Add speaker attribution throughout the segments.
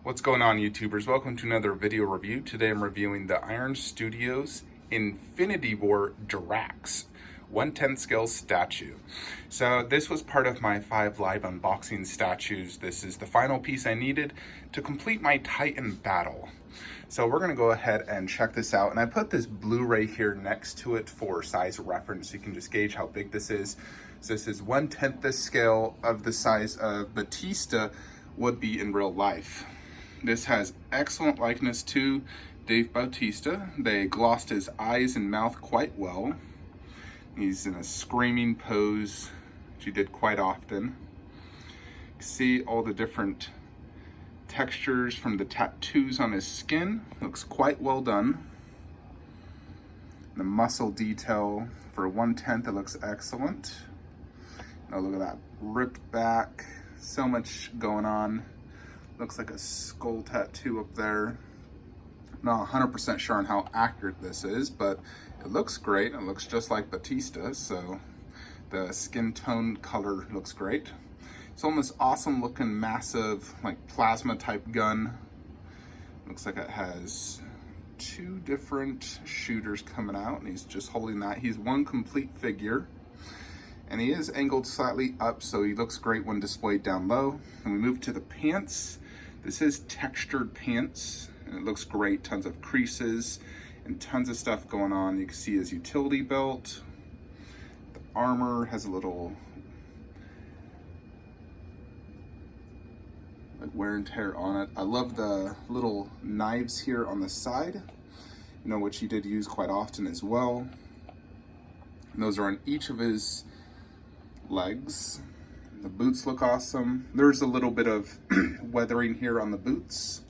Speaker 1: What's going on, YouTubers? Welcome to another video review. Today I'm reviewing the Iron Studios Infinity War Drax 1/10 scale statue. So this was part of my 5 live unboxing statues. This is the final piece I needed to complete my Titan battle. So we're gonna go ahead and check this out. And I put this Blu-ray here next to it for size reference, so you can just gauge how big this is. So this is 1/10 the scale of the size of Batista would be in real life. This has excellent likeness to Dave Bautista. They glossed his eyes and mouth quite well. He's in a screaming pose, which he did quite often. You see all the different textures from the tattoos on his skin. Looks quite well done. The muscle detail for 1/10, it looks excellent. Now look at that ripped back. So much going on. Looks like a skull tattoo up there. Not 100% sure on how accurate this is, but it looks great. It looks just like Batista, so the skin tone color looks great. It's almost awesome looking, massive, like plasma type gun. Looks like it has 2 different shooters coming out, and he's just holding that. He's one complete figure. And he is angled slightly up, so he looks great when displayed down low. And we move to the pants. This is textured pants, and it looks great. Tons of creases and tons of stuff going on. You can see his utility belt. The armor has a little like wear and tear on it. I love the little knives here on the side, which he did use quite often as well. And those are on each of his legs. The boots look awesome. There's a little bit of weathering here on the boots.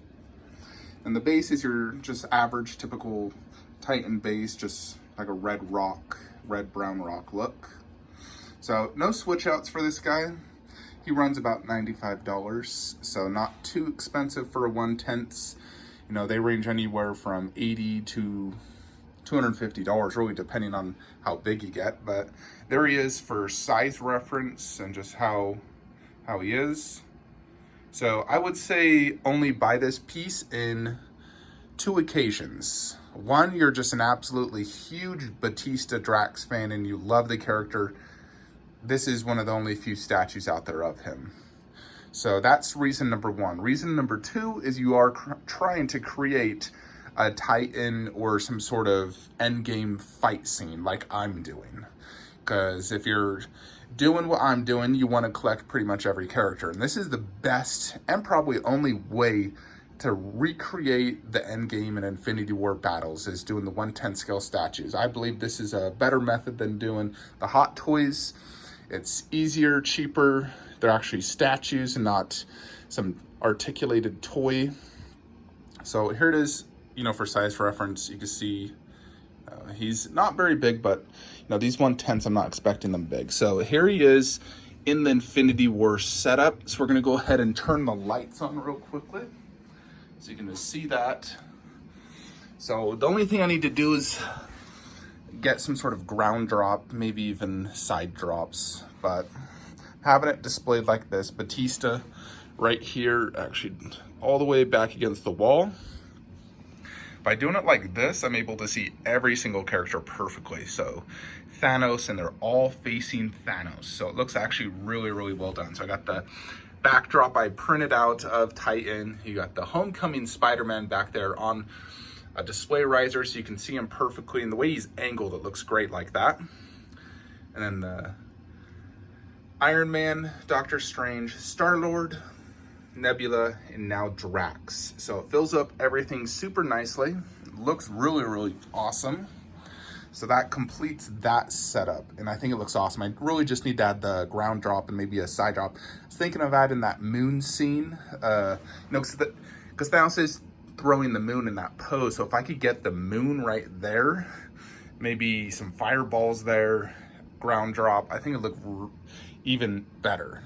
Speaker 1: And the base is your just average, typical Titan base, just like a red brown rock look. So no switch outs for this guy. He runs about $95, so not too expensive for a 1/10. They range anywhere from $80 to $250, really depending on how big you get. But there he is for size reference and just how he is. So I would say only buy this piece in 2 occasions. One, you're just an absolutely huge Batista Drax fan and you love the character. This is one of the only few statues out there of him. So that's reason number 1. Reason number 2 is you are trying to create a Titan or some sort of endgame fight scene like I'm doing. Because if you're doing what I'm doing, you want to collect pretty much every character. And this is the best and probably only way to recreate the endgame and Infinity War battles, is doing the 1/10 scale statues. I believe this is a better method than doing the Hot Toys. It's easier, cheaper. They're actually statues and not some articulated toy. So here it is. For size reference, you can see he's not very big, but these 1/10s, I'm not expecting them big. So here he is in the Infinity War setup. So we're gonna go ahead and turn the lights on real quickly, so you can just see that. So the only thing I need to do is get some sort of ground drop, maybe even side drops, but having it displayed like this, Batista right here, actually all the way back against the wall. By doing it like this, I'm able to see every single character perfectly. So Thanos, and they're all facing Thanos. So it looks actually really, really well done. So I got the backdrop I printed out of Titan. You got the Homecoming Spider-Man back there on a display riser, so you can see him perfectly. And the way he's angled, it looks great like that. And then the Iron Man, Doctor Strange, Star-Lord, Nebula, and now Drax. So it fills up everything super nicely. It looks really, really awesome. So that completes that setup, and I think it looks awesome. I really just need to add the ground drop and maybe a side drop. I was thinking of adding that moon scene, because Thanos is throwing the moon in that pose. So if I could get the moon right there, maybe some fireballs there, ground drop, I think it'd look even better.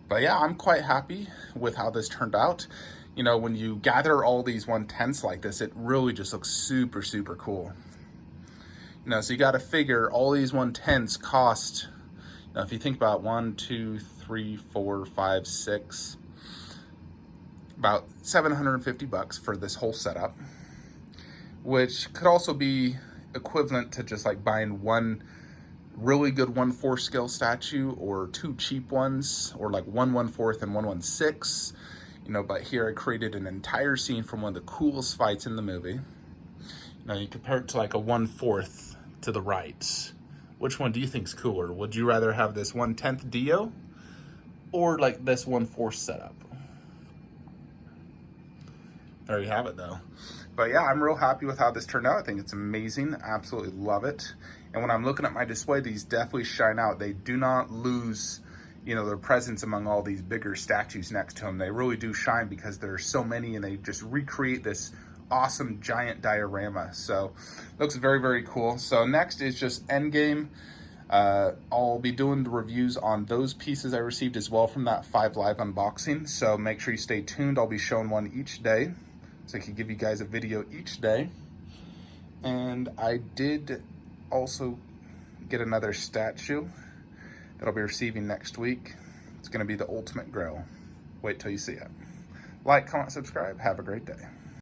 Speaker 1: But yeah, I'm quite happy with how this turned out. When you gather all these 1/10s like this, it really just looks super, super cool. So you got to figure all these 1/10s cost, if you think about 1, 2, 3, 4, 5, 6, about $750 for this whole setup, which could also be equivalent to just like buying one really good 1/4 scale statue or two cheap ones, or like 1/4 and 1/6. But here I created an entire scene from one of the coolest fights in the movie. You compare it to like a 1/4 to the right. Which one do you think's cooler? Would you rather have this 1/10 Dio or like this 1/4 setup? There you have it though. But yeah, I'm real happy with how this turned out. I think it's amazing. Absolutely love it. And when I'm looking at my display, these definitely shine out. They do not lose, their presence among all these bigger statues next to them. They really do shine because there's so many, and they just recreate this awesome giant diorama. So looks very, very cool. So next is just Endgame. I'll be doing the reviews on those pieces I received as well from that 5 Live unboxing. So make sure you stay tuned. I'll be showing one each day, so I can give you guys a video each day. And I did also get another statue that I'll be receiving next week. It's going to be the Ultimate Grail. Wait till you see it. Like, comment, subscribe. Have a great day.